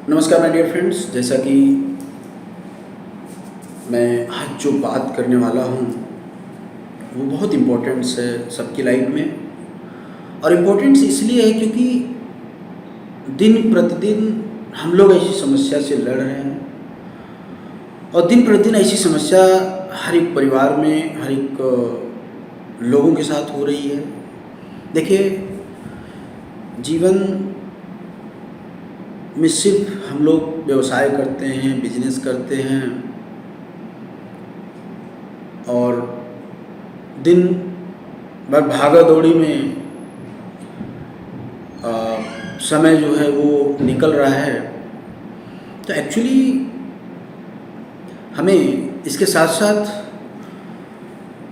नमस्कार my dear friends. जैसा कि मैं आज जो बात करने वाला हूँ वो बहुत इम्पोर्टेंट्स है सबकी लाइफ में। और इम्पोर्टेंट्स इसलिए है क्योंकि दिन प्रतिदिन हम लोग ऐसी समस्या से लड़ रहे हैं और दिन प्रतिदिन ऐसी समस्या हर एक परिवार में, हर एक लोगों के साथ हो रही है। देखिए, जीवन में सिर्फ हम लोग व्यवसाय करते हैं, बिजनेस करते हैं और दिन भर भागा दौड़ी में समय जो है वो निकल रहा है। तो एक्चुअली हमें इसके साथ साथ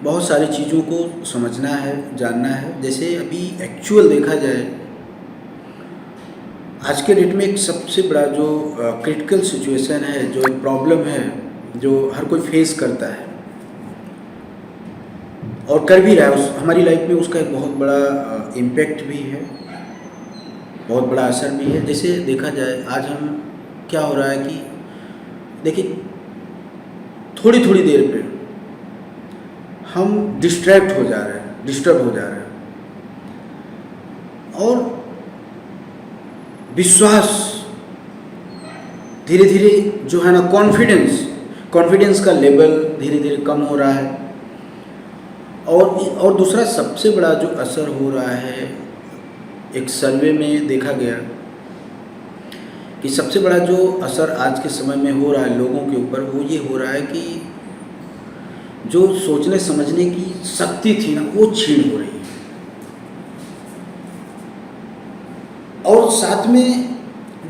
बहुत सारी चीज़ों को समझना है, जानना है। जैसे अभी एक्चुअल देखा जाए, आज के डेट में एक सबसे बड़ा जो क्रिटिकल सिचुएशन है, जो एक प्रॉब्लम है, जो हर कोई फेस करता है और कर भी रहा है, उस हमारी लाइफ में उसका एक बहुत बड़ा इम्पैक्ट भी है, बहुत बड़ा असर भी है। जैसे देखा जाए, आज हम क्या हो रहा है कि देखिए, थोड़ी थोड़ी देर पे हम डिस्ट्रैक्ट हो जा रहे हैं, डिस्टर्ब हो जा रहे हैं और विश्वास धीरे धीरे जो है ना, कॉन्फिडेंस का लेवल धीरे धीरे कम हो रहा है। और दूसरा सबसे बड़ा जो असर हो रहा है, एक सर्वे में देखा गया कि सबसे बड़ा जो असर आज के समय में हो रहा है लोगों के ऊपर, वो ये हो रहा है कि जो सोचने समझने की शक्ति थी ना, वो छीन हो रही है। और साथ में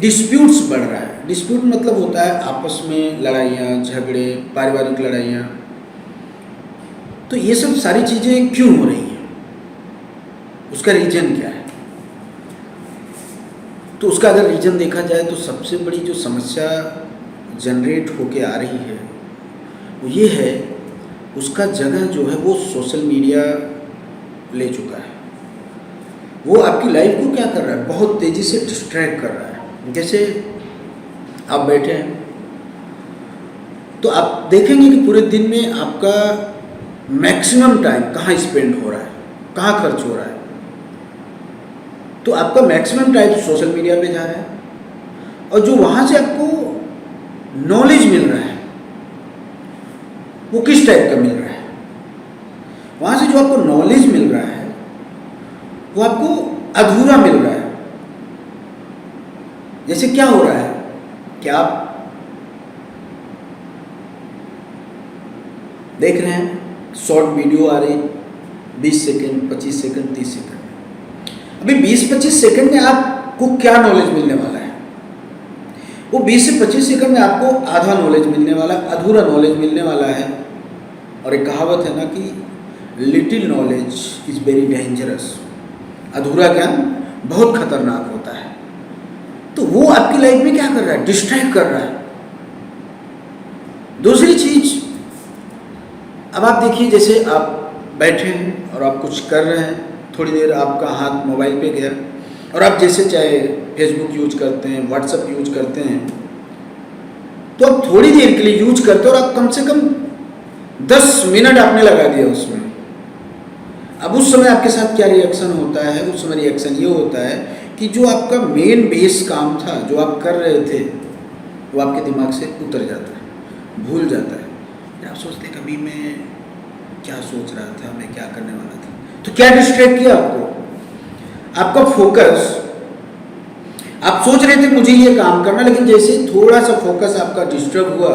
डिस्प्यूट्स बढ़ रहा है। डिस्प्यूट मतलब होता है आपस में लड़ाइयाँ, झगड़े, पारिवारिक लड़ाइयाँ। तो ये सब सारी चीज़ें क्यों हो रही हैं, उसका रीजन क्या है? तो उसका अगर रीजन देखा जाए तो सबसे बड़ी जो समस्या जनरेट होके आ रही है वो ये है, उसका जगह जो है वो सोशल मीडिया ले चुका है। वो आपकी लाइफ को क्या कर रहा है, बहुत तेज़ी से डिस्ट्रैक्ट कर रहा है। जैसे आप बैठे हैं तो आप देखेंगे कि पूरे दिन में आपका मैक्सिमम टाइम कहाँ स्पेंड हो रहा है, कहाँ खर्च हो रहा है। तो आपका मैक्सिमम टाइम सोशल मीडिया पे जा रहा है और जो वहाँ से आपको नॉलेज मिल रहा है वो किस टाइप का मिल रहा है? वहाँ से जो आपको नॉलेज मिल रहा है वो आपको अधूरा मिल रहा है। जैसे क्या हो रहा है कि आप देख रहे हैं शॉर्ट वीडियो आ रही, 20 सेकंड, 25 सेकंड, 30 सेकंड। अभी 20-25 सेकंड में आपको क्या नॉलेज मिलने वाला है? वो 20 से 25 सेकंड में आपको आधा नॉलेज मिलने वाला, अधूरा नॉलेज मिलने वाला है। और एक कहावत है ना कि little knowledge is very dangerous. अधूरा ज्ञान बहुत खतरनाक होता है। तो वो आपकी लाइफ में क्या कर रहा है, डिस्ट्रैक्ट कर रहा है। दूसरी चीज, अब आप देखिए, जैसे आप बैठे हैं और आप कुछ कर रहे हैं, थोड़ी देर आपका हाथ मोबाइल पे गया और आप जैसे चाहे फेसबुक यूज करते हैं, व्हाट्सएप यूज करते हैं, तो आप थोड़ी देर के लिए यूज करते हो और आप कम से कम 10 मिनट आपने लगा दिया उसमें। अब उस समय आपके साथ क्या रिएक्शन होता है? उस समय रिएक्शन ये होता है कि जो आपका मेन बेस काम था, जो आप कर रहे थे, वो आपके दिमाग से उतर जाता है, भूल जाता है। आप सोचते हैं कभी मैं क्या सोच रहा था, मैं क्या करने वाला था। तो क्या डिस्ट्रैक्ट किया आपको? आपका फोकस, आप सोच रहे थे मुझे ये काम करना, लेकिन जैसे थोड़ा सा फोकस आपका डिस्टर्ब हुआ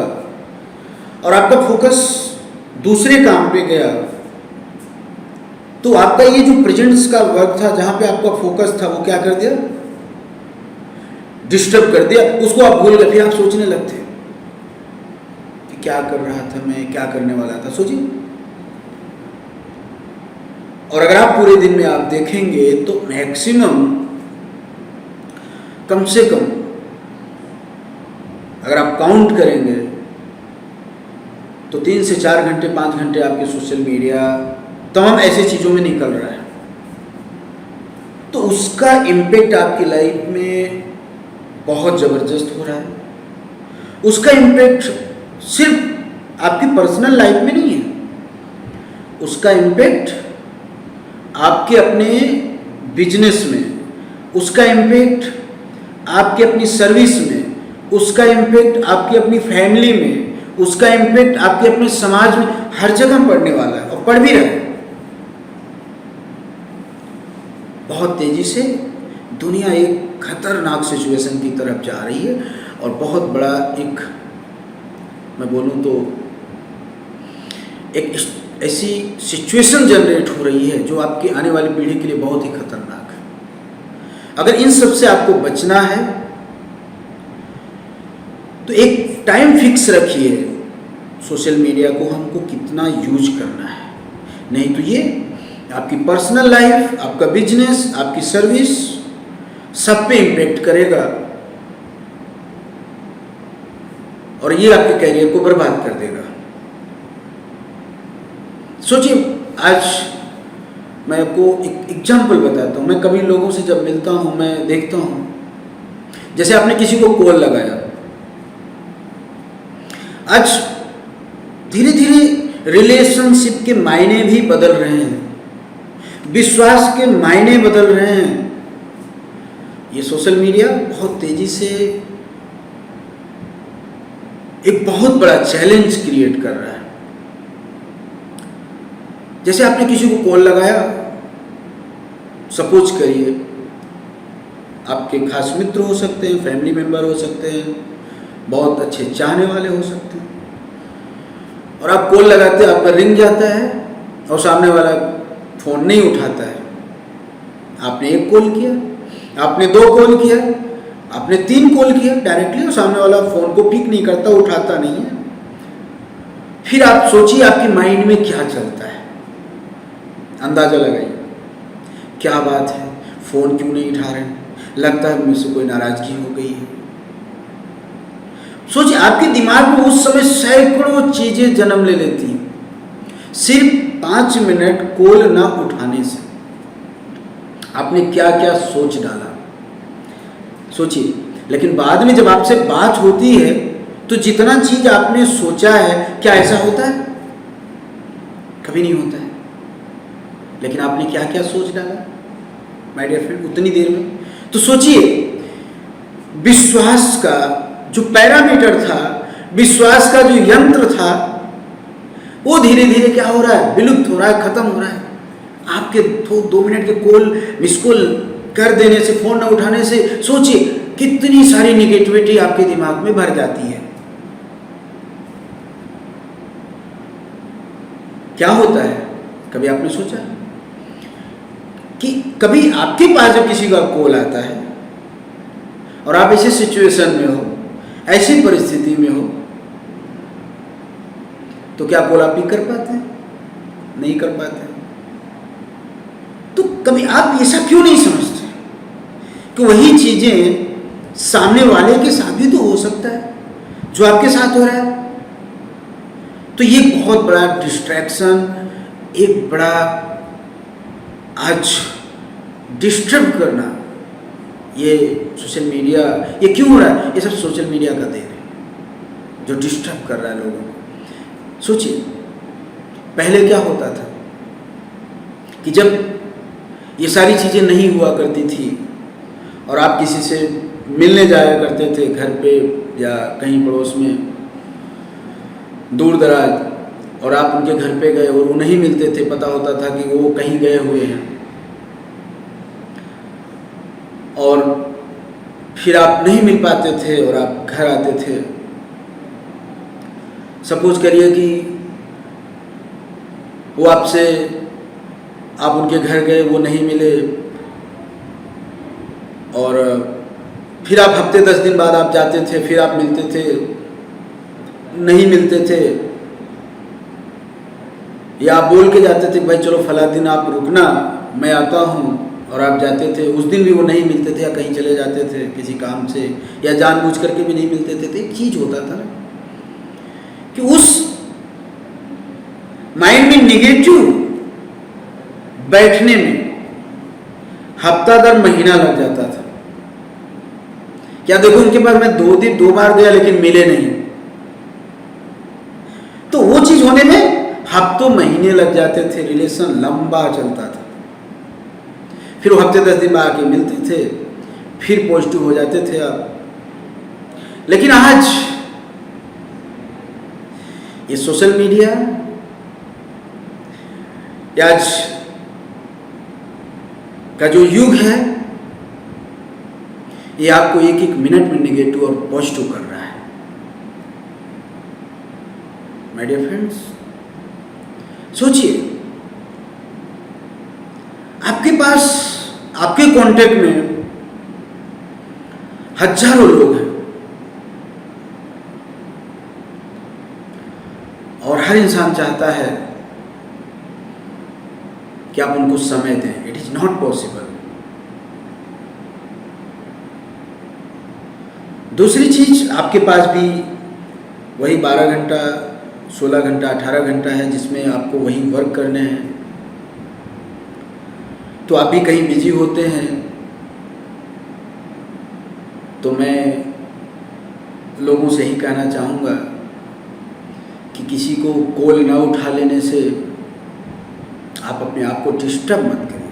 और आपका फोकस दूसरे काम पे गया, तो आपका ये जो प्रेजेंट्स का वर्क था, जहां पे आपका फोकस था, वो क्या कर दिया, डिस्टर्ब कर दिया। उसको आप भूल गए। फिर आप सोचने लगते कि क्या कर रहा था मैं, क्या करने वाला था। सोचिए। और अगर आप पूरे दिन में आप देखेंगे तो मैक्सिमम, कम से कम अगर आप काउंट करेंगे तो 3 से 4 घंटे, 5 घंटे आपके सोशल मीडिया, तमाम ऐसी चीज़ों में निकल रहा है। तो उसका इम्पेक्ट आपकी लाइफ में बहुत ज़बरदस्त हो रहा है। उसका इम्पैक्ट सिर्फ आपकी पर्सनल लाइफ में नहीं है, उसका इम्पैक्ट आपके अपने बिजनेस में, उसका इम्पैक्ट आपके अपनी सर्विस में, उसका इम्पैक्ट आपकी अपनी फैमिली में, उसका इम्पैक्ट आपके अपने समाज में, हर जगह पड़ने वाला है और पड़ भी रहा है। बहुत तेजी से दुनिया एक खतरनाक सिचुएशन की तरफ जा रही है और बहुत बड़ा एक, मैं बोलूँ तो एक ऐसी सिचुएशन जनरेट हो रही है जो आपकी आने वाली पीढ़ी के लिए बहुत ही खतरनाक है। अगर इन सब से आपको बचना है तो एक टाइम फिक्स रखिए सोशल मीडिया को हमको कितना यूज करना है, नहीं तो ये आपकी पर्सनल लाइफ, आपका बिजनेस, आपकी सर्विस, सब पे इम्पेक्ट करेगा और ये आपके कैरियर को बर्बाद कर देगा। सोचिए, आज मैं आपको एक एग्जाम्पल बताता हूँ। मैं कभी लोगों से जब मिलता हूँ मैं देखता हूँ, जैसे आपने किसी को कॉल लगाया, आज धीरे धीरे रिलेशनशिप के मायने भी बदल रहे हैं, विश्वास के मायने बदल रहे हैं। ये सोशल मीडिया बहुत तेजी से एक बहुत बड़ा चैलेंज क्रिएट कर रहा है। जैसे आपने किसी को कॉल लगाया, सपोज करिए आपके खास मित्र हो सकते हैं, फैमिली मेंबर हो सकते हैं, बहुत अच्छे चाहने वाले हो सकते हैं, और आप कॉल लगाते हैं, आपका रिंग जाता है और सामने वाला फ़ोन नहीं उठाता है। आपने एक कॉल किया, आपने 2 कॉल किया, आपने 3 कॉल किया डायरेक्टली और सामने वाला फ़ोन को पिक नहीं करता, उठाता नहीं है। फिर आप सोचिए आपके माइंड में क्या चलता है, अंदाज़ा लगाइए क्या बात है, फ़ोन क्यों नहीं उठा रहे, लगता है मुझसे कोई नाराज़गी हो गई है। सोचिए आपके दिमाग में उस समय सैकड़ों चीज़ें जन्म ले लेती हैं। सिर्फ 5 मिनट कॉल ना उठाने से आपने क्या क्या सोच डाला, सोचिए। लेकिन बाद में जब आपसे बात होती है तो जितना चीज़ आपने सोचा है, क्या ऐसा होता है? कभी नहीं होता है। लेकिन आपने क्या क्या सोच डाला माय डियर फ्रेंड उतनी देर में। तो सोचिए, विश्वास का जो पैरामीटर था, विश्वास का जो यंत्र था, वो धीरे धीरे क्या हो रहा है, विलुप्त हो रहा है, खत्म हो रहा है। आपके 2 मिनट के कॉल मिस कॉल कर देने से, फोन न उठाने से, सोचिए कितनी सारी निगेटिविटी आपके दिमाग में भर जाती है। क्या होता है, कभी आपने सोचा कि कभी आपके पास जब किसी का कॉल आता है और आप ऐसी सिचुएशन में हो, ऐसी परिस्थिति में हो, तो क्या कॉल आप पिक कर पाते हैं? नहीं कर पाते। तो कभी आप ऐसा क्यों नहीं समझते कि वही चीजें सामने वाले के साथ भी तो हो सकता है जो आपके साथ हो रहा है? तो ये बहुत बड़ा डिस्ट्रैक्शन, एक बड़ा आज डिस्टर्ब करना, ये सोशल मीडिया, ये क्यों हो रहा है? ये सब सोशल मीडिया का देन है जो डिस्टर्ब कर रहा है लोगों को। सोचिए पहले क्या होता था कि जब ये सारी चीज़ें नहीं हुआ करती थी और आप किसी से मिलने जाया करते थे घर पे या कहीं पड़ोस में दूर दराज, और आप उनके घर पे गए और वो नहीं मिलते थे, पता होता था कि वो कहीं गए हुए हैं, और फिर आप नहीं मिल पाते थे और आप घर आते थे। सपोज करिए कि वो आपसे, आप उनके घर गए, वो नहीं मिले, और फिर आप हफ्ते 10 दिन बाद आप जाते थे, फिर आप मिलते थे, नहीं मिलते थे, या आप बोल के जाते थे भाई चलो फला दिन आप रुकना मैं आता हूँ, और आप जाते थे, उस दिन भी वो नहीं मिलते थे या कहीं चले जाते थे किसी काम से, या जानबूझ करके भी नहीं मिलते थे। तो एक चीज होता था ना कि उस माइंड में निगेटिव बैठने में हफ्ता दर महीना लग जाता था क्या देखो उनके पास मैं 2 बार गया लेकिन मिले नहीं, तो वो चीज होने में हफ्तों महीने लग जाते थे, रिलेशन लंबा चलता था, फिर वो हफ्ते 10 दिन में आके मिलते थे, फिर पॉजिटिव हो जाते थे आप। लेकिन आज ये सोशल मीडिया, आज का जो युग है, ये आपको एक एक मिनट में नेगेटिव और पॉजिटिव कर रहा है। माय डियर फ्रेंड्स, सोचिए, आपके पास, आपके कांटेक्ट में हजारों लोग हैं और हर इंसान चाहता है कि आप उनको समय दें। It is not possible. दूसरी चीज, आपके पास भी वही 12 घंटा, 16 घंटा, 18 घंटा है जिसमें आपको वही वर्क करने हैं, तो आप भी कहीं बिजी होते हैं। तो मैं लोगों से ही कहना चाहूँगा कि किसी को कॉल ना उठा लेने से आप अपने आप को डिस्टर्ब मत करें।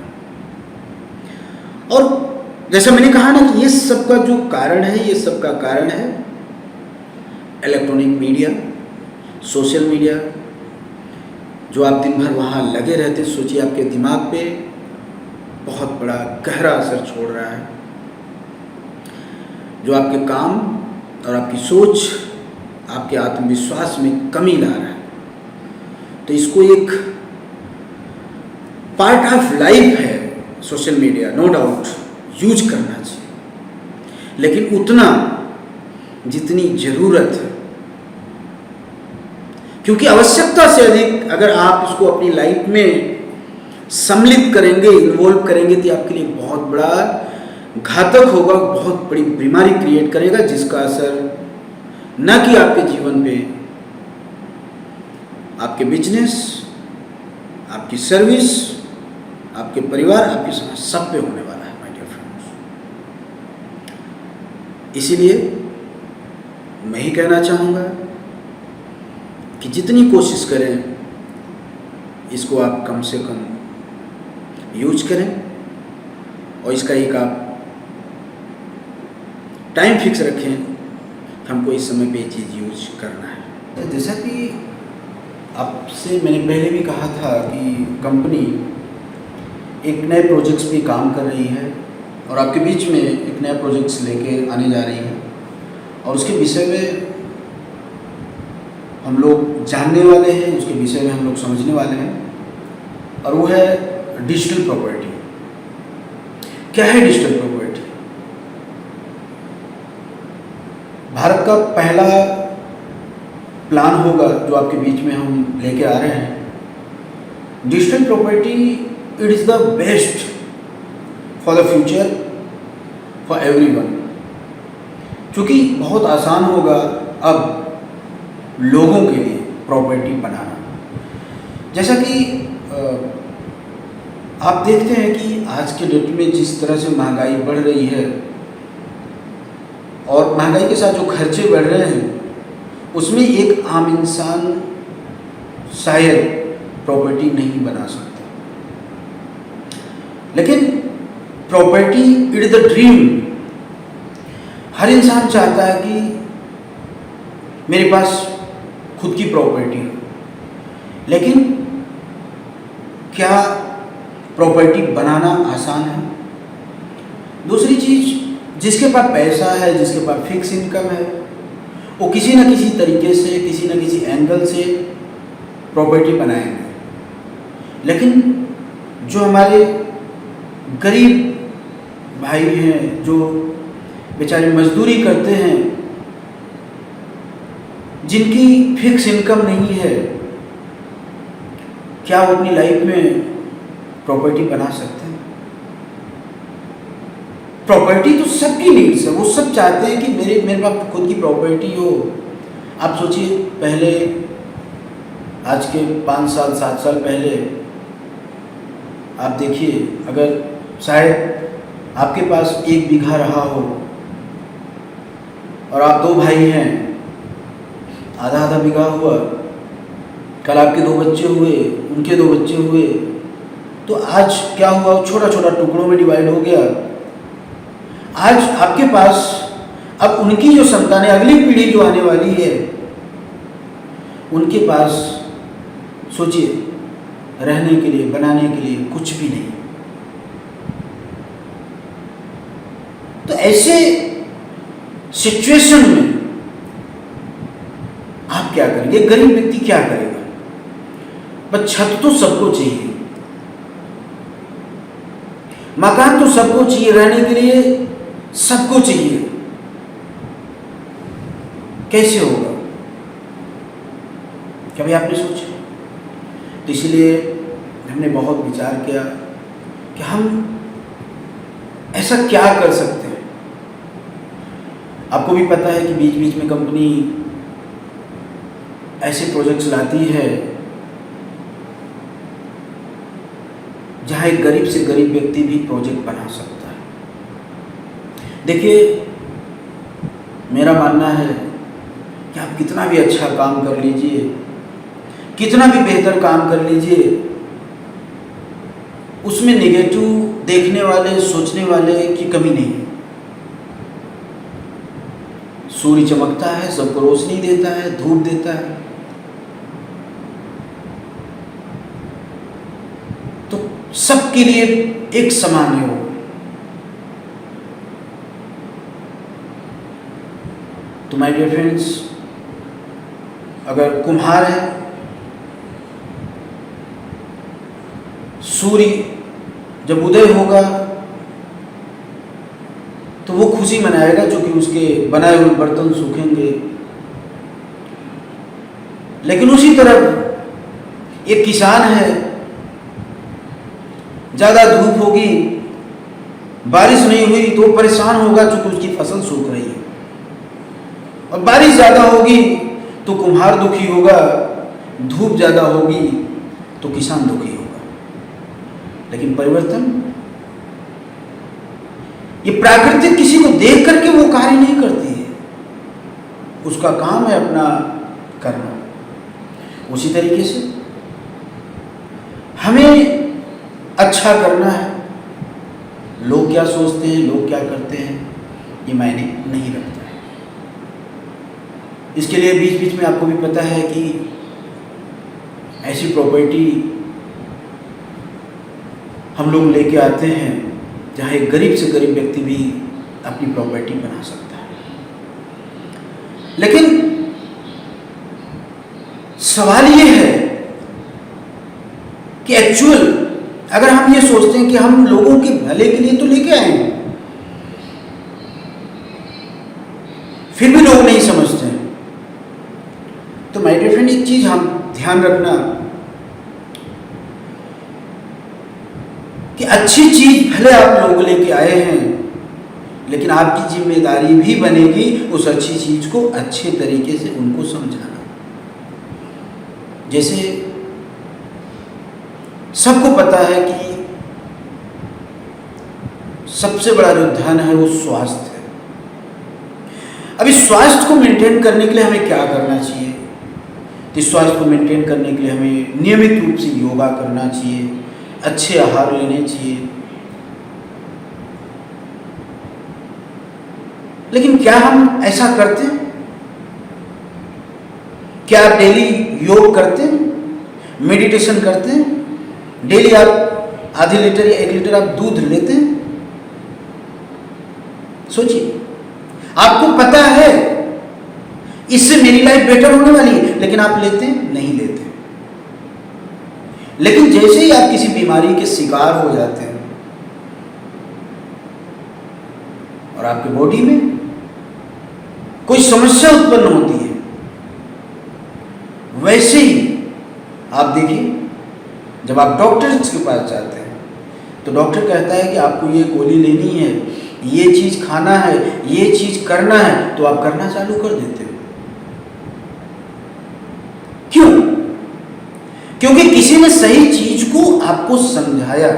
और जैसा मैंने कहा ना कि ये सब का जो कारण है, ये सब का कारण है इलेक्ट्रॉनिक मीडिया, सोशल मीडिया, जो आप दिन भर वहाँ लगे रहते। सोचिए, आपके दिमाग पे बहुत बड़ा गहरा असर छोड़ रहा है, जो आपके काम और आपकी सोच, आपके आत्मविश्वास में कमी ला रहा है। तो इसको एक पार्ट ऑफ लाइफ है social media, no doubt use करना चाहिए, लेकिन उतना जितनी जरूरत है, क्योंकि आवश्यकता से अधिक अगर आप इसको अपनी लाइफ में सम्मिलित करेंगे, इन्वॉल्व करेंगे, तो आपके लिए बहुत बड़ा घातक होगा, बहुत बड़ी बीमारी क्रिएट करेगा, जिसका असर न कि आपके जीवन पे, आपके बिजनेस, आपकी सर्विस, आपके परिवार, आपके समाज, सब पे होने वाला है माय डियर फ्रेंड्स। इसीलिए मैं ही कहना चाहूँगा कि जितनी कोशिश करें, इसको आप कम से कम यूज करें, और इसका एक आप टाइम फिक्स रखें कि हमको इस समय पे ये चीज़ यूज करना है। जैसा कि आपसे मैंने पहले भी कहा था कि कंपनी एक नए प्रोजेक्ट्स पे काम कर रही है और आपके बीच में एक नया प्रोजेक्ट्स लेके आने जा रही है, और उसके विषय में हम लोग जानने वाले हैं, उसके विषय में हम लोग समझने वाले हैं, और वो है डिजिटल प्रॉपर्टी। क्या है डिजिटल प्रॉपर्टी? भारत का पहला प्लान होगा जो आपके बीच में हम लेके आ रहे हैं। Digital property, it is the best for the future for everyone, क्योंकि बहुत आसान होगा अब लोगों के लिए प्रॉपर्टी बनाना। जैसा कि आप देखते हैं कि आज के डेट में जिस तरह से महंगाई बढ़ रही है, और महंगाई के साथ जो खर्चे बढ़ रहे हैं, उसमें एक आम इंसान शायद प्रॉपर्टी नहीं बना सकता, लेकिन property it is the dream. हर इंसान चाहता है कि मेरे पास खुद की प्रॉपर्टी हो, लेकिन क्या प्रॉपर्टी बनाना आसान है? दूसरी चीज़, जिसके पास पैसा है, जिसके पास फिक्स इनकम है, वो किसी न किसी तरीके से, किसी न किसी एंगल से प्रॉपर्टी बनाएंगे। लेकिन जो हमारे गरीब भाई हैं, जो बेचारे मजदूरी करते हैं, जिनकी फिक्स इनकम नहीं है, क्या वो अपनी लाइफ में प्रॉपर्टी बना सकते हैं? प्रॉपर्टी तो सबकी नीड्स है, वो सब चाहते हैं कि मेरे पास खुद की प्रॉपर्टी हो। आप सोचिए, पहले, आज के 5 साल 7 साल पहले आप देखिए, अगर शायद आपके पास 1 बीघा रहा हो, और आप 2 भाई हैं, आधा आधा बिगाह हुआ, कल आपके 2 बच्चे हुए, उनके 2 बच्चे हुए, तो आज क्या हुआ, छोटा छोटा टुकड़ों में डिवाइड हो गया। आज आपके पास अब उनकी जो संतानें, अगली पीढ़ी जो आने वाली है, उनके पास सोचिए रहने के लिए, बनाने के लिए कुछ भी नहीं। तो ऐसे सिचुएशन में आप क्या करेंगे? गरीब व्यक्ति क्या करेगा? बस छत तो सबको चाहिए, मकान तो सबको चाहिए, रहने के लिए सबको चाहिए, कैसे होगा? कभी आपने सोचा? तो इसलिए हमने बहुत विचार किया कि हम ऐसा क्या कर सकते हैं। आपको भी पता है कि बीच बीच में कंपनी ऐसे प्रोजेक्ट्स लाती है जहां एक गरीब से गरीब व्यक्ति भी प्रोजेक्ट बना सकता है। देखिए, मेरा मानना है कि आप कितना भी अच्छा काम कर लीजिए, कितना भी बेहतर काम कर लीजिए, उसमें नेगेटिव देखने वाले, सोचने वाले की कमी नहीं है। सूर्य चमकता है, सबको रोशनी देता है, धूप देता है, तो सबके लिए एक समान है वो। तो माय डियर फ्रेंड्स, अगर कुम्हार है, सूर्य जब उदय होगा तो वो खुशी मनाएगा क्योंकि उसके बनाए हुए बर्तन सूखेंगे। लेकिन उसी तरफ एक किसान है, ज़्यादा धूप होगी, बारिश नहीं हुई तो परेशान होगा क्योंकि उसकी फसल सूख रही है, और बारिश ज़्यादा होगी तो कुम्हार दुखी होगा, धूप ज़्यादा होगी तो किसान दुखी होगा। लेकिन परिवर्तन, ये प्राकृतिक किसी को देख करके वो कार्य नहीं करती है, उसका काम है अपना करना। उसी तरीके से हमें अच्छा करना है, लोग क्या सोचते हैं, लोग क्या करते हैं, ये मायने नहीं रखता है। इसके लिए बीच बीच में आपको भी पता है कि ऐसी प्रॉपर्टी हम लोग लेके आते हैं जहाँ एक गरीब से गरीब व्यक्ति भी अपनी प्रॉपर्टी बना सकता है। लेकिन सवाल ये है कि एक्चुअल अगर हम ये सोचते हैं कि हम लोगों के भले के लिए तो लेके आए हैं, फिर भी लोग नहीं समझते हैं, तो माय डियर फ्रेंड, एक चीज हम ध्यान रखना कि अच्छी चीज भले आप लोग लेके आए हैं, लेकिन आपकी जिम्मेदारी भी बनेगी उस अच्छी चीज को अच्छे तरीके से उनको समझाना। जैसे सबको पता है कि सबसे बड़ा जो धन है वो स्वास्थ्य है। अभी स्वास्थ्य को मेंटेन करने के लिए हमें क्या करना चाहिए? तो स्वास्थ्य को मेंटेन करने के लिए हमें नियमित रूप से योगा करना चाहिए, अच्छे आहार लेने चाहिए। लेकिन क्या हम ऐसा करते हैं? क्या आप डेली योग करते हैं, मेडिटेशन करते हैं, डेली आप आधे लीटर या 1 लीटर आप दूध लेते हैं? सोचिए, आपको पता है इससे मेरी लाइफ बेटर होने वाली है, लेकिन आप लेते हैं? नहीं लेते। लेकिन जैसे ही आप किसी बीमारी के शिकार हो जाते हैं और आपके बॉडी में कोई समस्या उत्पन्न होती है, वैसे ही आप देखिए, जब आप डॉक्टर के पास जाते हैं तो डॉक्टर कहता है कि आपको ये गोली लेनी है, ये चीज खाना है, ये चीज करना है, तो आप करना चालू कर देते हो। क्यों? क्योंकि किसी ने सही चीज को आपको समझाया,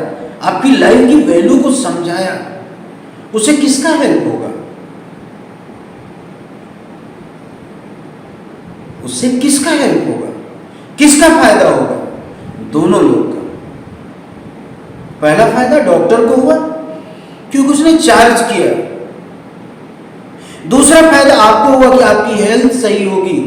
आपकी लाइफ की वैल्यू को समझाया। उसे किसका हेल्प होगा? उससे किसका हेल्प होगा, किसका फायदा होगा? दोनों लोग का। पहला फायदा डॉक्टर को हुआ क्योंकि उसने चार्ज किया। दूसरा फायदा आपको हुआ कि आपकी हेल्थ सही होगी।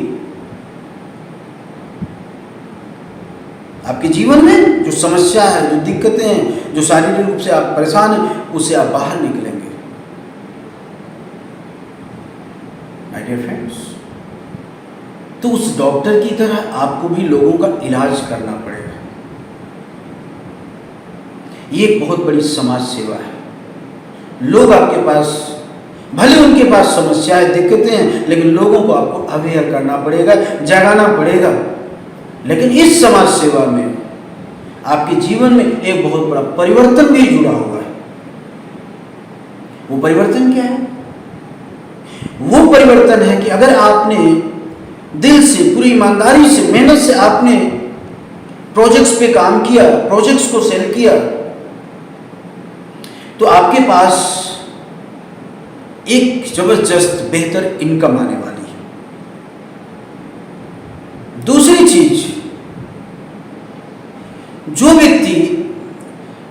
आपके जीवन में जो समस्या है, जो दिक्कतें हैं, जो शारीरिक रूप से आप परेशान हैं, उससे आप बाहर निकलेंगे। माय डियर फ्रेंड्स, तो उस डॉक्टर की तरह आपको भी लोगों का इलाज करना पड़ेगा। ये एक बहुत बड़ी समाज सेवा है। लोग आपके पास, भले उनके पास समस्याएं, दिक्कतें हैं, लेकिन लोगों को आपको अवेयर करना पड़ेगा, जगाना पड़ेगा। लेकिन इस समाज सेवा में आपके जीवन में एक बहुत बड़ा परिवर्तन भी जुड़ा हुआ है। वो परिवर्तन क्या है? वो परिवर्तन है कि अगर आपने दिल से, पूरी ईमानदारी से, मेहनत से आपने प्रोजेक्ट्स पे काम किया, प्रोजेक्ट्स को सेल किया, तो आपके पास एक जबरदस्त बेहतर इनकम आने वाली है। दूसरी चीज, जो व्यक्ति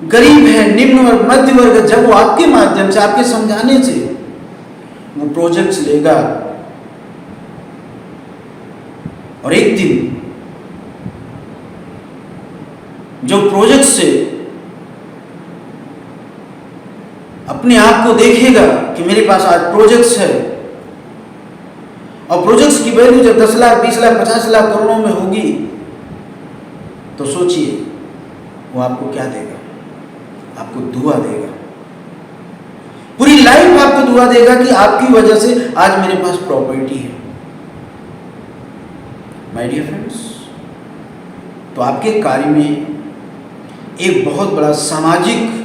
गरीब है, निम्न वर्ग, मध्य वर्ग, जब वो आपके माध्यम से, आपके समझाने से वो प्रोजेक्ट्स लेगा और एक दिन जो प्रोजेक्ट से अपने आप को देखेगा कि मेरे पास आज प्रोजेक्ट्स है, और प्रोजेक्ट्स की वैल्यू जब 10 लाख, 20 लाख, 50 लाख, करोड़ों में होगी, तो सोचिए वो आपको क्या देगा? आपको दुआ देगा। पूरी लाइफ आपको दुआ देगा कि आपकी वजह से आज मेरे पास प्रॉपर्टी है। माय डियर फ्रेंड्स, तो आपके कार्य में एक बहुत बड़ा सामाजिक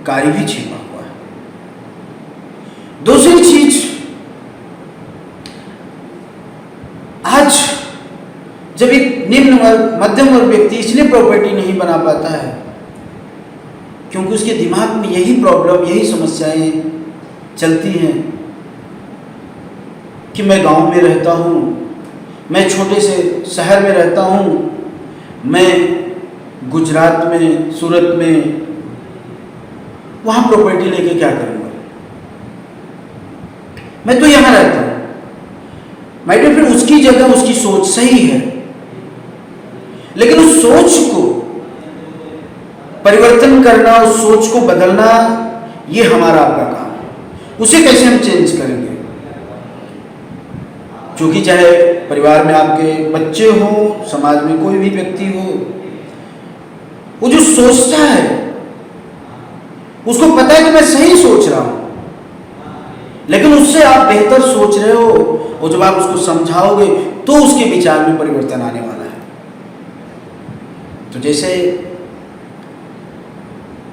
कार्य भी छिपा हुआ है। दूसरी चीज, आज जब एक निम्न वर्ग, मध्यम वर्ग व्यक्ति इसलिए प्रॉपर्टी नहीं बना पाता है क्योंकि उसके दिमाग में यही प्रॉब्लम, यही समस्याएं चलती हैं कि मैं गांव में रहता हूं, मैं छोटे से शहर में रहता हूं, मैं गुजरात में, सूरत में, वहां प्रॉपर्टी लेके क्या करूंगा? मैं तो यहां रहता हूं। माय डियर फ्रेंड, उसकी जगह उसकी सोच सही है, लेकिन उस सोच को परिवर्तन करना, उस सोच को बदलना, ये हमारा आपका काम है। उसे कैसे हम चेंज करेंगे? क्योंकि चाहे परिवार में आपके बच्चे हो, समाज में कोई भी व्यक्ति हो, वो जो सोचता है उसको पता है कि मैं सही सोच रहा हूं, लेकिन उससे आप बेहतर सोच रहे हो, और जब आप उसको समझाओगे तो उसके विचार में परिवर्तन आने वाला है। तो जैसे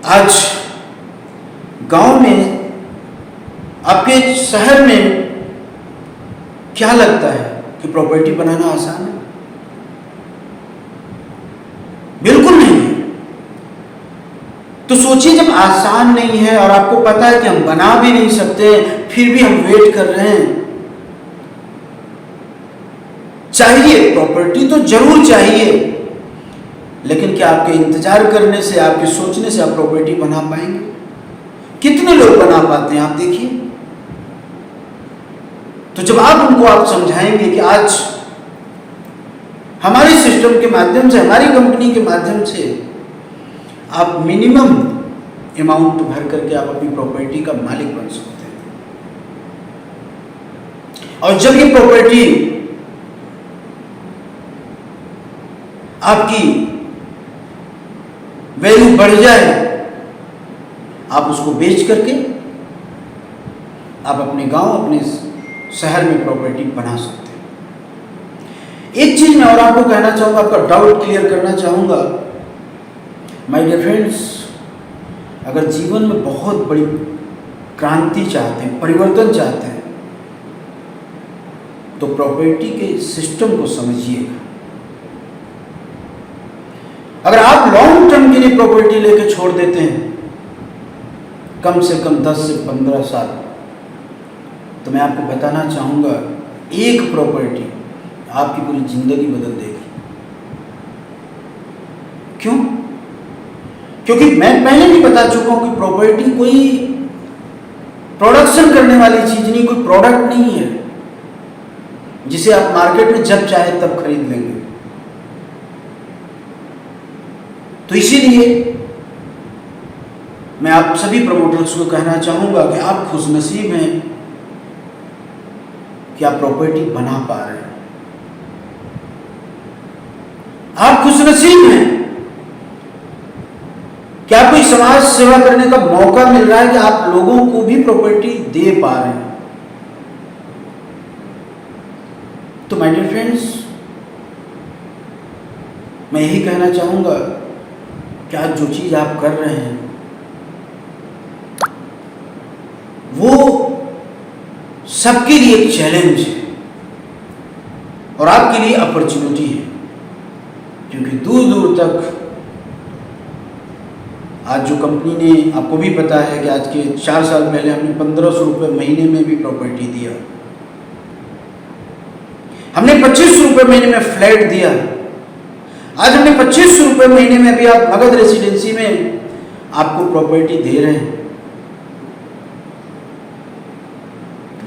आज गांव में, आपके शहर में क्या लगता है कि प्रॉपर्टी बनाना आसान है? बिल्कुल नहीं है। तो सोचिए, जब आसान नहीं है और आपको पता है कि हम बना भी नहीं सकते, फिर भी हम वेट कर रहे हैं। चाहिए प्रॉपर्टी तो जरूर चाहिए, लेकिन क्या आपके इंतजार करने से, आपके सोचने से आप प्रॉपर्टी बना पाएंगे? कितने लोग बना पाते हैं आप देखिए। तो जब आप समझाएंगे कि आज हमारे सिस्टम के माध्यम से, हमारी कंपनी के माध्यम से आप मिनिमम अमाउंट भर करके आप अपनी प्रॉपर्टी का मालिक बन सकते हैं, और जब ये प्रॉपर्टी आपकी वैल्यू बढ़ जाए, आप उसको बेच करके आप अपने गांव, अपने शहर में प्रॉपर्टी बना सकते हैं। एक चीज मैं और आपको कहना चाहूंगा, आपका डाउट क्लियर करना चाहूंगा। माय डियर फ्रेंड्स, अगर जीवन में बहुत बड़ी क्रांति चाहते हैं, परिवर्तन चाहते हैं, तो प्रॉपर्टी के सिस्टम को समझिएगा। अगर आप लॉन्ग टर्म के लिए प्रॉपर्टी लेके छोड़ देते हैं, कम से कम 10 से 15 साल, तो मैं आपको बताना चाहूंगा एक प्रॉपर्टी आपकी पूरी जिंदगी बदल देगी। क्यों? क्योंकि मैं पहले भी बता चुका हूं कि प्रॉपर्टी कोई प्रोडक्शन करने वाली चीज नहीं, कोई प्रोडक्ट नहीं है जिसे आप मार्केट में जब चाहे तब खरीद लेंगे। तो इसीलिए मैं आप सभी प्रमोटर्स को कहना चाहूंगा कि आप खुशनसीब हैं कि आप प्रॉपर्टी बना पा रहे हैं। आप खुशनसीब हैं कि आपको इस समाज सेवा करने का मौका मिल रहा है कि आप लोगों को भी प्रॉपर्टी दे पा रहे हैं। तो माय डियर फ्रेंड्स, मैं यही कहना चाहूंगा कि आज जो चीज आप कर रहे हैं वो सबके लिए एक चैलेंज है और आपके लिए अपॉर्चुनिटी है, क्योंकि दूर दूर तक आज जो कंपनी ने, आपको भी पता है कि आज के 4 साल पहले हमने 1500 रुपये महीने में भी प्रॉपर्टी दिया, हमने 2500 रुपये महीने में फ्लैट दिया, आज हमने 2500 रुपये महीने में भी आप नगद रेसिडेंसी में आपको प्रॉपर्टी दे रहे हैं।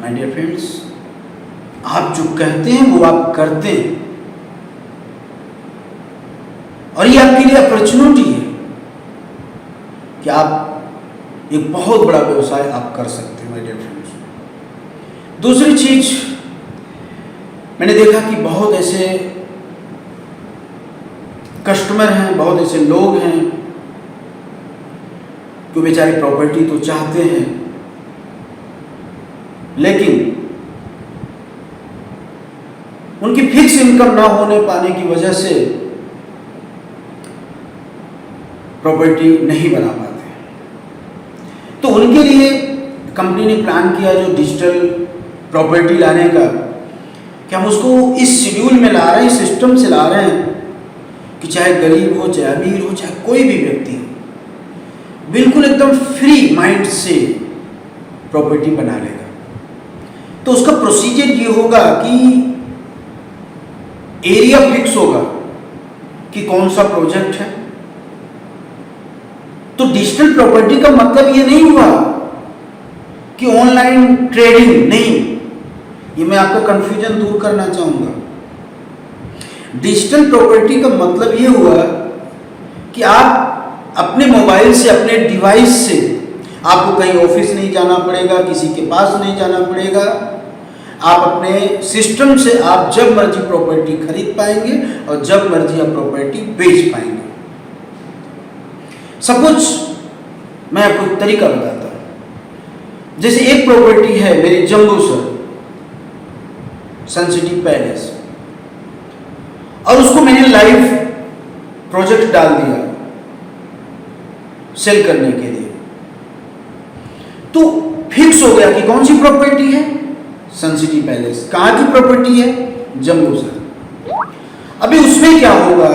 माय डियर फ्रेंड्स, आप जो कहते हैं वो आप करते हैं और ये आपके लिए अपॉर्चुनिटी है कि आप एक बहुत बड़ा व्यवसाय आप कर सकते हैं। माय डियर फ्रेंड्स, दूसरी चीज मैंने देखा कि बहुत ऐसे कस्टमर हैं, बहुत ऐसे लोग हैं जो बेचारे प्रॉपर्टी तो चाहते हैं लेकिन उनकी फिक्स इनकम ना होने पाने की वजह से प्रॉपर्टी नहीं बना पाते। तो उनके लिए कंपनी ने प्लान किया जो डिजिटल प्रॉपर्टी लाने का, कि हम उसको इस शेड्यूल में ला रहे हैं, सिस्टम से ला रहे हैं कि चाहे गरीब हो, चाहे अमीर हो, चाहे कोई भी व्यक्ति हो, बिल्कुल एकदम फ्री माइंड से प्रॉपर्टी बना लेगा। तो उसका प्रोसीजर ये होगा कि एरिया फिक्स होगा कि कौन सा प्रोजेक्ट है। तो डिजिटल प्रॉपर्टी का मतलब ये नहीं हुआ कि ऑनलाइन ट्रेडिंग, नहीं, ये मैं आपका कंफ्यूजन दूर करना चाहूंगा। डिजिटल प्रॉपर्टी का मतलब ये हुआ कि आप अपने मोबाइल से, अपने डिवाइस से, आपको कहीं ऑफिस नहीं जाना पड़ेगा, किसी के पास नहीं जाना पड़ेगा, आप अपने सिस्टम से आप जब मर्जी प्रॉपर्टी खरीद पाएंगे और जब मर्जी आप प्रॉपर्टी बेच पाएंगे। सब कुछ मैं आपको एक तरीका बताता हूं। जैसे एक प्रॉपर्टी है मेरी जंबूसर सन सिटी पैलेस, और उसको मैंने लाइव प्रोजेक्ट डाल दिया सेल करने के लिए, तो फिक्स हो गया कि कौन सी प्रॉपर्टी है, सन सिटी पैलेस। कहां की प्रॉपर्टी है, जंबूसर। अभी उसमें क्या होगा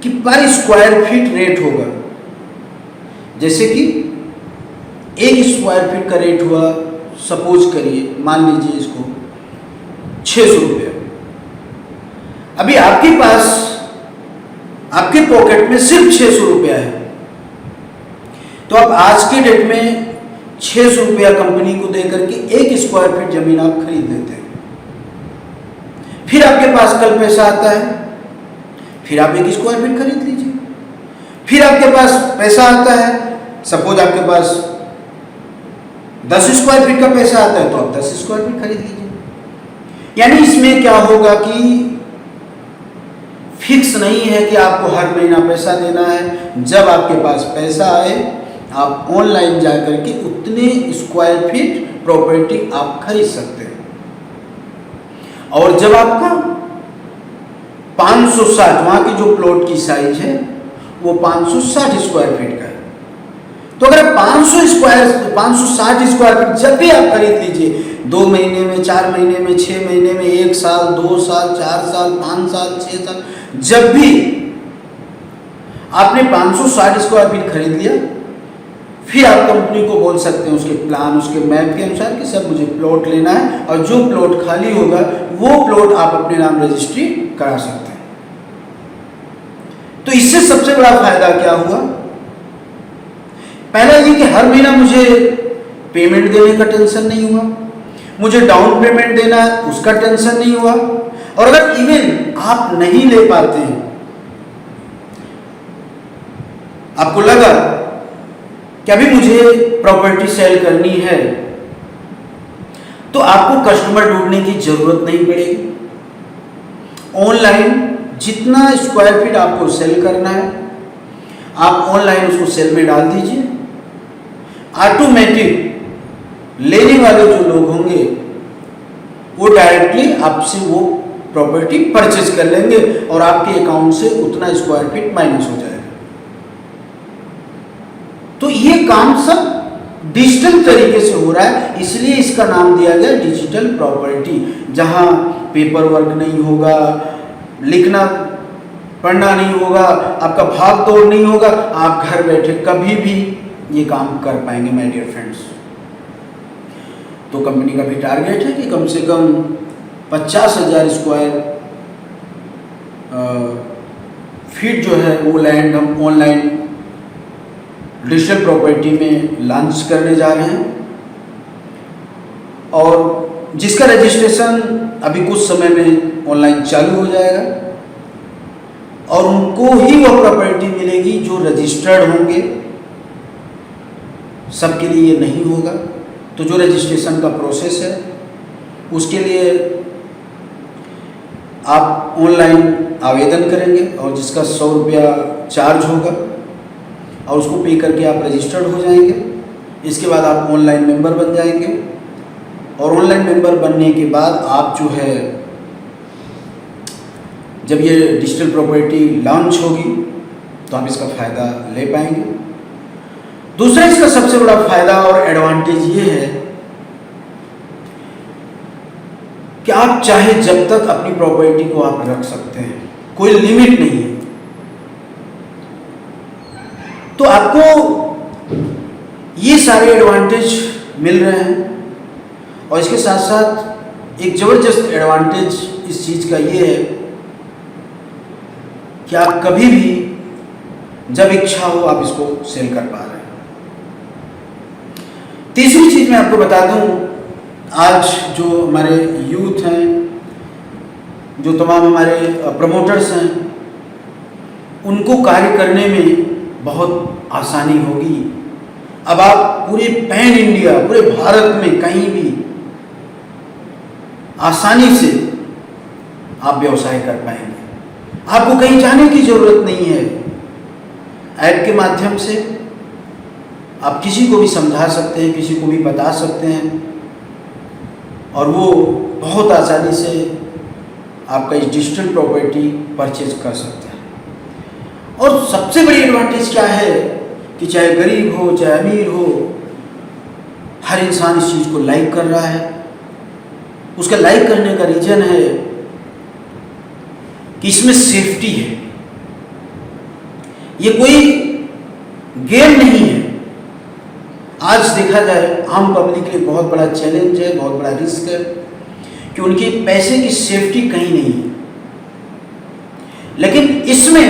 कि पर स्क्वायर फीट रेट होगा। जैसे कि 1 स्क्वायर फीट का रेट हुआ, सपोज करिए, मान लीजिए इसको 600 रुपये। अभी आपके पास, आपके पॉकेट में सिर्फ 600 रुपया है, तो आप आज के डेट में 600 रुपया कंपनी को देकर के 1 स्क्वायर फीट जमीन आप खरीद लेते हैं। फिर आपके पास कल पैसा आता है, फिर आप 1 स्क्वायर फीट खरीद लीजिए। फिर आपके पास पैसा आता है, सपोज आपके पास 10 स्क्वायर फीट का पैसा आता है, तो आप 10 स्क्वायर फीट खरीद लीजिए। यानी इसमें क्या होगा कि फिक्स नहीं है कि आपको हर महीना पैसा देना है। जब आपके पास पैसा आए, आप ऑनलाइन जाकर के उतने स्क्वायर फीट प्रॉपर्टी आप खरीद सकते हैं। और जब आपका 560, वहां की जो प्लॉट की साइज है वो 560 स्क्वायर फीट का है, तो अगर 560 स्क्वायर फीट जब भी आप खरीद लीजिए, 2 महीने में, 4 महीने में, 6 महीने में, 1 साल, 2 साल, 4 साल, 5 साल, 6 साल, जब भी आपने 560 स्क्वायर फीट खरीद लिया, फिर आप कंपनी को बोल सकते हैं उसके प्लान, उसके मैप के अनुसार कि सर मुझे प्लॉट लेना है, और जो प्लॉट खाली होगा वो प्लॉट आप अपने नाम रजिस्ट्री करा सकते हैं। तो इससे सबसे बड़ा फायदा क्या हुआ? पहला ये कि हर महीना मुझे पेमेंट देने का टेंशन नहीं हुआ, मुझे डाउन पेमेंट देना है उसका टेंशन नहीं हुआ, और अगर इवन आप नहीं ले पाते हैं, आपको लगा कि अभी मुझे प्रॉपर्टी सेल करनी है, तो आपको कस्टमर ढूंढने की जरूरत नहीं पड़ेगी। ऑनलाइन जितना स्क्वायर फीट आपको सेल करना है, आप ऑनलाइन उसको सेल में डाल दीजिए, ऑटोमेटिक लेने वाले जो लोग होंगे वो डायरेक्टली आपसे वो प्रॉपर्टी परचेज कर लेंगे और आपके अकाउंट से उतना स्क्वायर फीट माइनस हो जाएगा। तो ये काम सब डिजिटल तरीके से हो रहा है, इसलिए इसका नाम दिया गया डिजिटल प्रॉपर्टी, जहां पेपर वर्क नहीं होगा, लिखना पढ़ना नहीं होगा, आपका भाग दौड़ नहीं होगा, आप घर बैठे कभी भी ये काम कर पाएंगे माय डियर फ्रेंड्स। तो कंपनी का भी टारगेट है कि कम से कम 50,000 स्क्वायर फीट जो है वो लैंड हम ऑनलाइन डिजिटल प्रॉपर्टी में लॉन्च करने जा रहे हैं, और जिसका रजिस्ट्रेशन अभी कुछ समय में ऑनलाइन चालू हो जाएगा, और उनको ही वो प्रॉपर्टी मिलेगी जो रजिस्टर्ड होंगे, सबके लिए ये नहीं होगा। तो जो रजिस्ट्रेशन का प्रोसेस है उसके लिए आप ऑनलाइन आवेदन करेंगे और जिसका 100 रुपया चार्ज होगा, और उसको पे करके आप रजिस्टर्ड हो जाएंगे। इसके बाद आप ऑनलाइन मेंबर बन जाएंगे, और ऑनलाइन मेंबर बनने के बाद आप जो है जब ये डिजिटल प्रॉपर्टी लॉन्च होगी तो आप इसका फ़ायदा ले पाएंगे। दूसरा इसका सबसे बड़ा फायदा और एडवांटेज ये है कि आप चाहे जब तक अपनी प्रॉपर्टी को आप रख सकते हैं, कोई लिमिट नहीं है। तो आपको ये सारे एडवांटेज मिल रहे हैं, और इसके साथ साथ एक ज़बरदस्त एडवांटेज इस चीज़ का ये है कि आप कभी भी जब इच्छा हो आप इसको सेल कर पा रहे हैं। तीसरी चीज़ मैं आपको बता दूं, आज जो हमारे यूथ हैं, जो तमाम हमारे प्रमोटर्स हैं, उनको कार्य करने में बहुत आसानी होगी। अब आप पूरे पैन इंडिया, पूरे भारत में कहीं भी आसानी से आप व्यवसाय कर पाएंगे। आपको कहीं जाने की ज़रूरत नहीं है। ऐप के माध्यम से आप किसी को भी समझा सकते हैं, किसी को भी बता सकते हैं, और वो बहुत आसानी से आपका इस डिजिटल प्रॉपर्टी परचेज कर सकते हैं। और सबसे बड़ी एडवांटेज क्या है कि चाहे गरीब हो चाहे अमीर हो, हर इंसान इस चीज़ को लाइक कर रहा है। उसका लाइक करने का रीज़न है कि इसमें सेफ्टी है। ये कोई गेम नहीं है। आज देखा जाए आम पब्लिक के लिए बहुत बड़ा चैलेंज है, बहुत बड़ा रिस्क है कि उनके पैसे की सेफ्टी कहीं नहीं है। लेकिन इसमें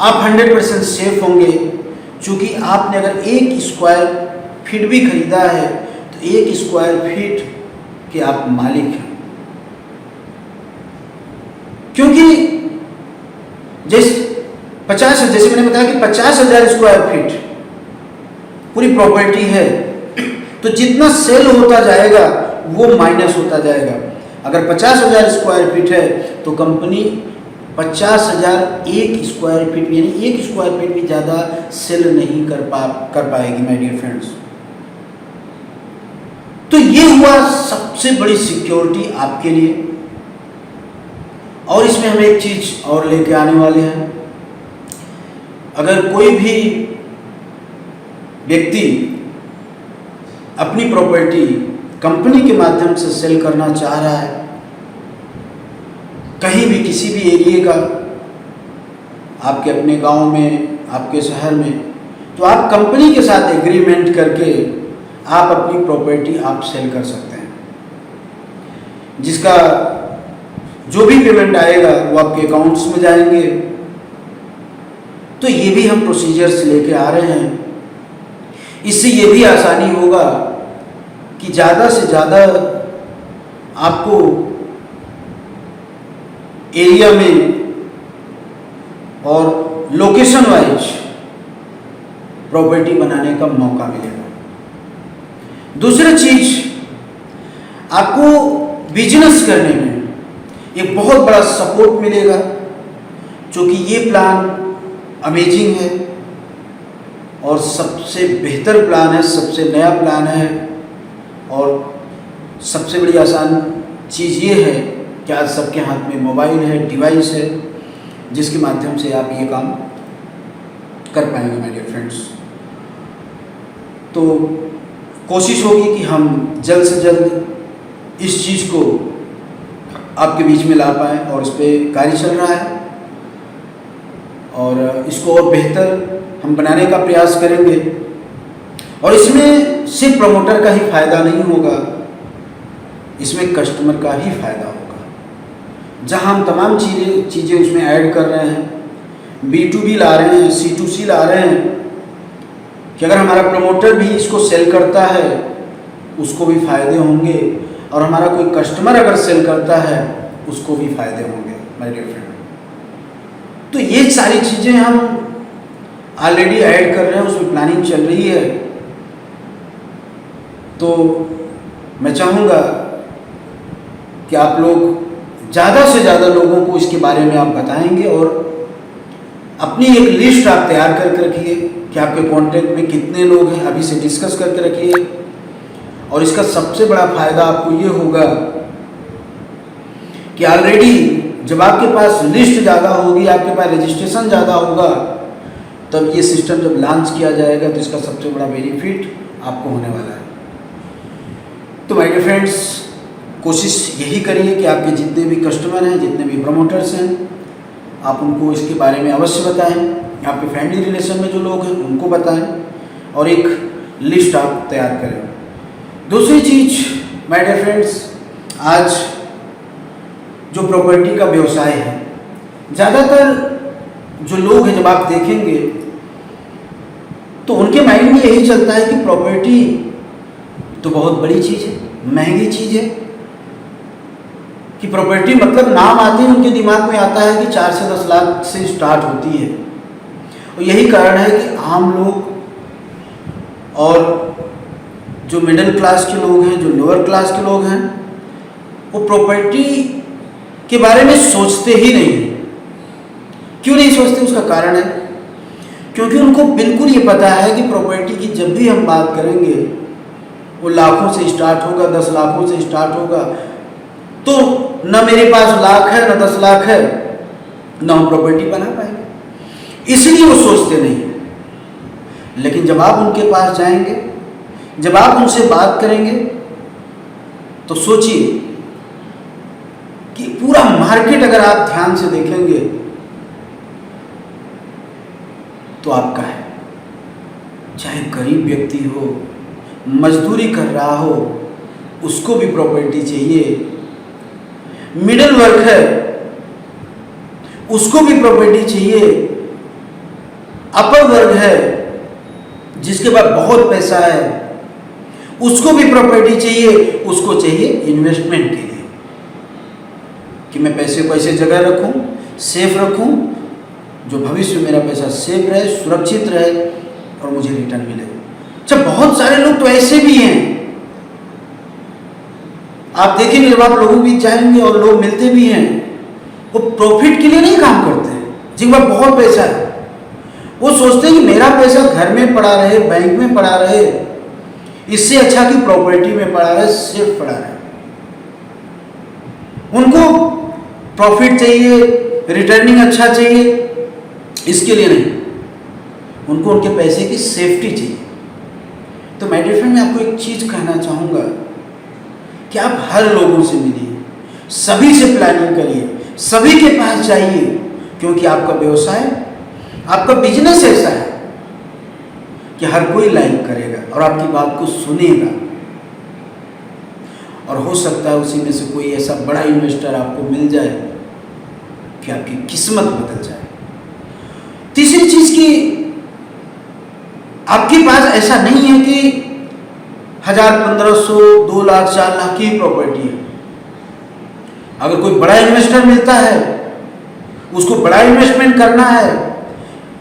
आप 100% सेफ होंगे, क्योंकि आपने अगर 1 स्क्वायर फीट भी खरीदा है तो 1 स्क्वायर फीट के आप मालिक हैं। क्योंकि जैसे मैंने बताया कि 50,000 स्क्वायर फीट पूरी प्रॉपर्टी है, तो जितना सेल होता जाएगा वो माइनस होता जाएगा। अगर 50,000 स्क्वायर फीट है तो कंपनी 50,000 1 स्क्वायर फीट यानी 1 स्क्वायर फीट भी ज़्यादा सेल नहीं कर पाएगी माय डियर फ्रेंड्स। तो ये हुआ सबसे बड़ी सिक्योरिटी आपके लिए। और इसमें हम एक चीज़ और लेके आने वाले हैं। अगर कोई भी व्यक्ति अपनी प्रॉपर्टी कंपनी के माध्यम से सेल करना चाह रहा है, कहीं भी किसी भी एरिया का, आपके अपने गांव में, आपके शहर में, तो आप कंपनी के साथ एग्रीमेंट करके आप अपनी प्रॉपर्टी आप सेल कर सकते हैं, जिसका जो भी पेमेंट आएगा वो आपके अकाउंट्स में जाएंगे। तो ये भी हम प्रोसीजर्स लेके आ रहे हैं। इससे ये भी आसानी होगा कि ज़्यादा से ज़्यादा आपको एरिया में और लोकेशन वाइज प्रॉपर्टी बनाने का मौका मिलेगा। दूसरी चीज, आपको बिजनेस करने में एक बहुत बड़ा सपोर्ट मिलेगा, क्योंकि ये प्लान अमेजिंग है और सबसे बेहतर प्लान है, सबसे नया प्लान है। और सबसे बड़ी आसान चीज़ ये है कि आज सबके हाथ में मोबाइल है, डिवाइस है, जिसके माध्यम से आप ये काम कर पाएंगे माय डियर फ्रेंड्स। तो कोशिश होगी कि हम जल्द से जल्द इस चीज़ को आपके बीच में ला पाएँ, और इस पर कार्य चल रहा है और इसको और बेहतर हम बनाने का प्रयास करेंगे। और इसमें सिर्फ प्रमोटर का ही फायदा नहीं होगा, इसमें कस्टमर का ही फायदा होगा। जहां हम तमाम चीज़ें उसमें ऐड कर रहे हैं, B2B ला रहे हैं, C2C ला रहे हैं, कि अगर हमारा प्रमोटर भी इसको सेल करता है उसको भी फायदे होंगे, और हमारा कोई कस्टमर अगर सेल करता है उसको भी फायदे होंगे माय डियर फ्रेंड। तो ये सारी चीज़ें हम ऑलरेडी ऐड कर रहे हैं, उसमें प्लानिंग चल रही है। तो मैं चाहूँगा कि आप लोग ज़्यादा से ज़्यादा लोगों को इसके बारे में आप बताएंगे, और अपनी एक लिस्ट आप तैयार करके रखिए कि आपके कांटेक्ट में कितने लोग हैं, अभी से डिस्कस करके रखिए। और इसका सबसे बड़ा फायदा आपको ये होगा कि ऑलरेडी जब आपके पास लिस्ट ज़्यादा होगी, आपके पास रजिस्ट्रेशन ज़्यादा होगा, तब ये सिस्टम जब लॉन्च किया जाएगा तो इसका सबसे बड़ा बेनिफिट आपको होने वाला है। तो माय डियर फ्रेंड्स, कोशिश यही करिए कि आपके जितने भी कस्टमर हैं, जितने भी प्रमोटर्स हैं, आप उनको इसके बारे में अवश्य बताएं। आपके फैमिली रिलेशन में जो लोग हैं उनको बताएं, और एक लिस्ट आप तैयार करें। दूसरी चीज़ माय डियर फ्रेंड्स, आज जो प्रॉपर्टी का व्यवसाय है, ज़्यादातर जो लोग हैं जब आप देखेंगे तो उनके माइंड में यही चलता है कि प्रॉपर्टी तो बहुत बड़ी चीज़ है, महंगी चीज़ है, कि प्रॉपर्टी मतलब नाम आते ही उनके दिमाग में आता है कि 4 से 10 लाख से स्टार्ट होती है। और यही कारण है कि आम लोग और जो मिडिल क्लास के लोग हैं, जो लोअर क्लास के लोग हैं, वो प्रॉपर्टी के बारे में सोचते ही नहीं। क्यों नहीं सोचते? उसका कारण है क्योंकि उनको बिल्कुल ये पता है कि प्रॉपर्टी की जब भी हम बात करेंगे वो लाखों से स्टार्ट होगा, 10 लाखों से स्टार्ट होगा। तो न मेरे पास लाख है, न 10 लाख है, न हम प्रॉपर्टी बना पाएंगे, इसलिए वो सोचते नहीं। लेकिन जब आप उनके पास जाएंगे, जब आप उनसे बात करेंगे, तो सोचिए कि पूरा मार्केट अगर आप ध्यान से देखेंगे तो आपका है। चाहे गरीब व्यक्ति हो, मजदूरी कर रहा हो, उसको भी प्रॉपर्टी चाहिए। मिडिल वर्ग है, उसको भी प्रॉपर्टी चाहिए। अपर वर्ग है, जिसके पास बहुत पैसा है, उसको भी प्रॉपर्टी चाहिए। उसको चाहिए इन्वेस्टमेंट के लिए, कि मैं पैसे को ऐसे जगह रखूं, सेफ रखूं, जो भविष्य में मेरा पैसा सेफ रहे, सुरक्षित रहे और मुझे रिटर्न मिले। अच्छा, बहुत सारे लोग तो ऐसे भी हैं, आप देखेंगे जब आप लोगों के बीच जाएंगे और लोग मिलते भी हैं, वो प्रॉफिट के लिए नहीं काम करते हैं। जिनके पास बहुत पैसा है वो सोचते हैं कि मेरा पैसा घर में पड़ा रहे, बैंक में पड़ा रहे, इससे अच्छा कि प्रॉपर्टी में पड़ा रहे, सेफ पड़ा रहे। उनको प्रॉफिट चाहिए, रिटर्निंग अच्छा चाहिए, इसके लिए नहीं, उनको उनके पैसे की सेफ्टी चाहिए। तो माय डियर फ्रेंड, मैं आपको एक चीज़ कहना चाहूँगा कि आप हर लोगों से मिलिए, सभी से प्लानिंग करिए, सभी के पास जाइए, क्योंकि आपका व्यवसाय, आपका बिजनेस ऐसा है कि हर कोई लाइक करेगा और आपकी बात को सुनेगा, और हो सकता है उसी में से कोई ऐसा बड़ा इन्वेस्टर आपको मिल जाए कि आपकी किस्मत बदल जाए। तीसरी चीज की, आपके पास ऐसा नहीं है कि 1000, 1500, 2 लाख, 4 लाख की प्रॉपर्टी है। अगर कोई बड़ा इन्वेस्टर मिलता है, उसको बड़ा इन्वेस्टमेंट करना है,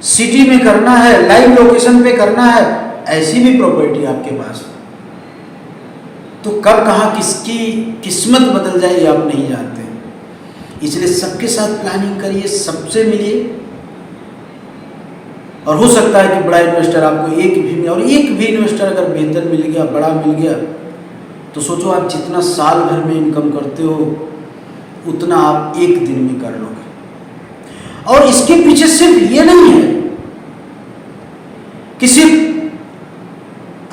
सिटी में करना है, लाइव लोकेशन पे करना है, ऐसी भी प्रॉपर्टी आपके पास है, तो कब कहाँ किसकी किस्मत बदल जाए ये आप नहीं जानते। इसलिए सबके साथ प्लानिंग करिए, सबसे मिलिए, और हो सकता है कि बड़ा इन्वेस्टर आपको एक भी मिले, और एक भी इन्वेस्टर अगर बेहतर मिल गया, बड़ा मिल गया, तो सोचो आप जितना साल भर में इनकम करते हो उतना आप एक दिन में कर लोगे। और इसके पीछे सिर्फ ये नहीं है कि सिर्फ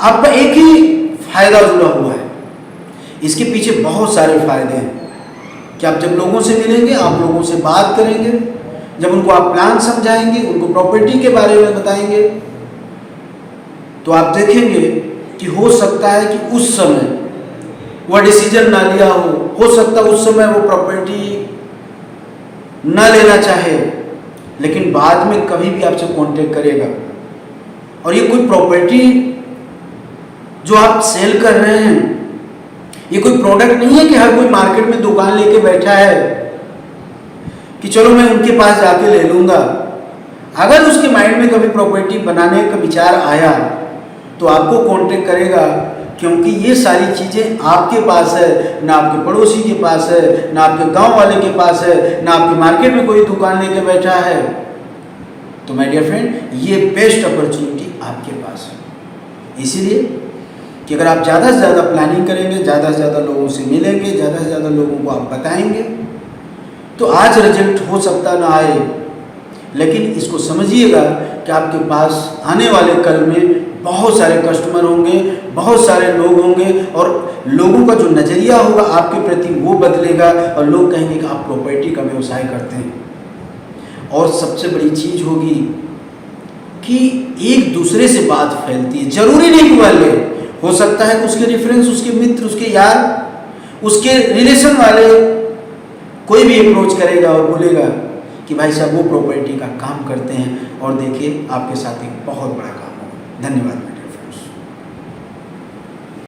आपका एक ही फायदा जुड़ा हुआ है, इसके पीछे बहुत सारे फायदे हैं कि आप जब लोगों से मिलेंगे, आप लोगों से बात करेंगे, जब उनको आप प्लान समझाएंगे, उनको प्रॉपर्टी के बारे में बताएंगे, तो आप देखेंगे कि हो सकता है कि उस समय वह डिसीजन ना लिया हो सकता है उस समय वो प्रॉपर्टी ना लेना चाहे, लेकिन बाद में कभी भी आपसे कांटेक्ट करेगा। और ये कोई प्रॉपर्टी जो आप सेल कर रहे हैं, ये कोई प्रोडक्ट नहीं है कि हर कोई मार्केट में दुकान लेके बैठा है कि चलो मैं उनके पास जाके ले लूँगा। अगर उसके माइंड में कभी प्रॉपर्टी बनाने का विचार आया तो आपको कांटेक्ट करेगा, क्योंकि ये सारी चीज़ें आपके पास है, ना आपके पड़ोसी के पास है, ना आपके गांव वाले के पास है, ना आपके मार्केट में कोई दुकान लेके बैठा है। तो माय डियर फ्रेंड, ये बेस्ट अपॉर्चुनिटी आपके पास है। इसीलिए कि अगर आप ज़्यादा से ज़्यादा प्लानिंग करेंगे, ज़्यादा से ज़्यादा लोगों से मिलेंगे, ज़्यादा से ज़्यादा लोगों को आप बताएंगे, तो आज रिजल्ट हो सकता ना आए, लेकिन इसको समझिएगा कि आपके पास आने वाले कल में बहुत सारे कस्टमर होंगे, बहुत सारे लोग होंगे, और लोगों का जो नज़रिया होगा आपके प्रति वो बदलेगा, और लोग कहेंगे कि आप प्रॉपर्टी का व्यवसाय करते हैं। और सबसे बड़ी चीज़ होगी कि एक दूसरे से बात फैलती है, जरूरी नहीं कि वाले, हो सकता है कि उसके रेफरेंस, उसके मित्र, उसके यार, उसके रिलेशन वाले कोई भी अप्रोच करेगा और बोलेगा कि भाई साहब वो प्रॉपर्टी का काम करते हैं, और देखिए आपके साथ एक बहुत बड़ा काम होगा। धन्यवाद।